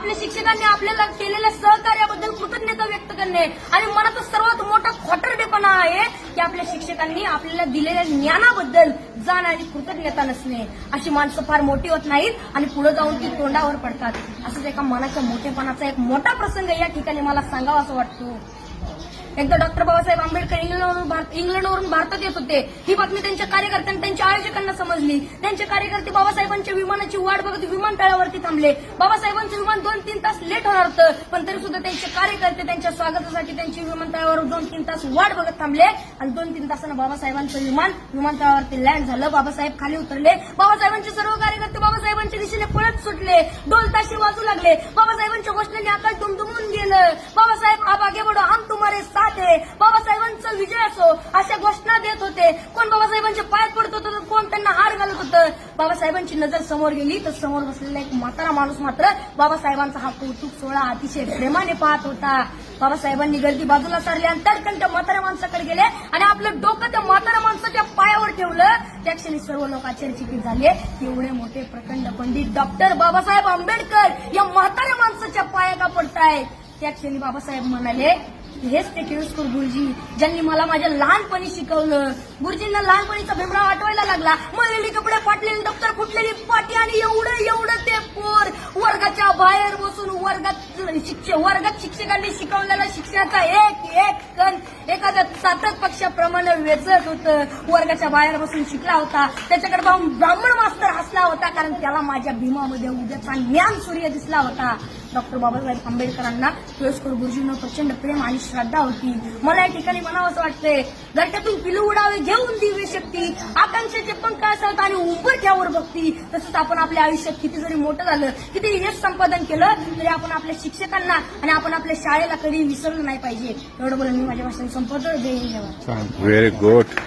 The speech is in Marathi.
आपल्या शिक्षकांनी आपल्याला केलेल्या सहकार्याबद्दल कृतज्ञता व्यक्त करणे आणि मनाचा सर्वात मोठा खोटरडेपणा आहे की आपल्या शिक्षकांनी आपल्याला दिलेल्या ज्ञानाबद्दल जाण आणि कृतज्ञता नसणे. अशी माणसं फार मोठी होत नाहीत आणि पुढे जाऊन ती तोंडावर पडतात. असंच एका मनाच्या मोठेपणाचा एक मोठा प्रसंग या ठिकाणी मला सांगावा असं वाटतो. एकदा डॉक्टर बाबासाहेब आंबेडकर इंग्लंडवरून भारतात येत होते. ही बातमी त्यांच्या कार्यकर्त्यांना त्यांच्या आयोजकांना समजली. त्यांचे कार्यकर्ते बाबासाहेबांच्या विमानाची वाट बघत विमानतळावरती थांबले. बाबासाहेबांचं विमान 2-3 तास लेट होणार होतं, पण तरी सुद्धा त्यांचे कार्यकर्ते त्यांच्या स्वागतासाठी त्यांची विमानतळावर 2-3 तास वाट बघत थांबले आणि 2-3 तासानं बाबासाहेबांचं विमान विमानतळावरती लँड झालं. बाबासाहेब खाली उतरले. बाबासाहेबांचे सर्व कार्यकर्ते बाबासाहेबांच्या दिशेने पळत सुटले. ढोल ताशे वाजू लागले. बाबासाहेबांच्या घोषणेने आकाश दुमदुमून गेलं. बाबासाहेब आप आगे बढ़ो हम तुम्हारे साथ है. बाबासाहेबांचा विजय असो अशा घोषणा देत होते. कोण बाबासाहेबांचे पाय पडत होतं तर कोण त्यांना हार घालत होतं. बाबासाहेबांची नजर समोर गेली तर समोर बसलेला एक म्हातारा माणूस मात्र बाबासाहेबांचा हा कौतुक सोहळा अतिशय प्रेमाने पाहत होता. बाबासाहेबांनी गर्दी बाजूला सारली आणि तडकन त्या म्हाताऱ्या माणसाकडे गेले आणि आपलं डोकं त्या म्हाताऱ्या माणसाच्या पायावर ठेवलं. त्या क्षणी सर्व लोक आश्चर्यचकित झाले. एवढे मोठे प्रचंड पंडित डॉक्टर बाबासाहेब आंबेडकर या म्हाताऱ्या माणसाच्या पाया का पडतायत. त्या क्षणी बाबासाहेब म्हणाले, हेच ते केळुसकर गुरुजी ज्यांनी मला माझ्या लहानपणी शिकवलं. गुरुजींना लहानपणीचा भीमराव आठवायला लागला. मळलेली कपडे, फाटलेली दप्तर, फुटलेली पाटी आणि एवढं ते पोर वर्गाच्या बाहेर बसून वर्गात शिक्षकांनी शिकवलेल्या शिक्षणाचा एक कण एखाद्या चातक पक्षाप्रमाणे वेचत होतं. वर्गाच्या बाहेर बसून शिकला होता. त्याच्याकडे पाहून ब्राह्मण मास्तर हसला होता, कारण त्याला माझ्या भीमामध्ये उद्याचा ज्ञान सूर्य दिसला होता. डॉक्टर बाबासाहेब आंबेडकरांना केळुसकर गुरुजींना प्रचंड प्रेम आणि श्रद्धा होती. मला या ठिकाणी म्हणावं असं वाटतंय, घरट्यातून पिलू उडावे घेऊन दिव्य शक्ती, आकांक्षेचे पंख असत आणि उंबरठ्यावर भक्ती. तसंच आपण आपल्या आयुष्यात किती जरी मोठं झालं, किती यश संपादन केलं तरी आपण आपल्या शिक्षकांना आणि आपण आपल्या शाळेला कधी विसरलं नाही पाहिजे. एवढं बोलून मी माझ्या भाषण संपवतो. जय हिंद. Very good.